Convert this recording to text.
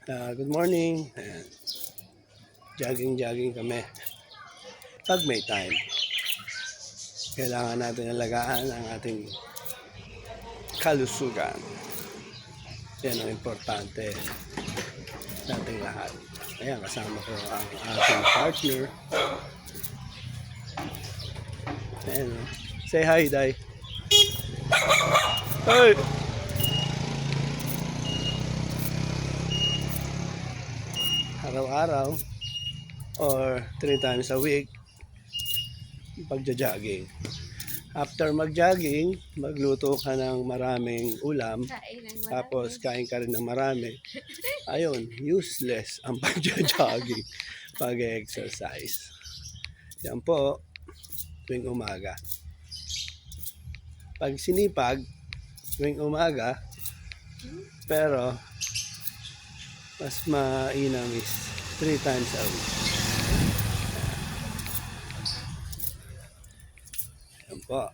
Good morning. Ayan, jogging kami. Pag may time, kailangan natin alagaan ang ating kalusugan. Yan ang importante sa ating lahat. Ayan, kasama ko ang ating partner. Ayan, oh. Say hi, Day. Hey! Araw-araw or 3 times a week, pagja-jogging. After mag-jogging, magluto ka ng maraming ulam, tapos kain ka rin ng marami. Ayun, useless ang pagja-jogging, pag-exercise. Yan po, tuwing umaga. Pag sinipag, tuwing umaga, pero mas mainam is 3 times a week. Yan po.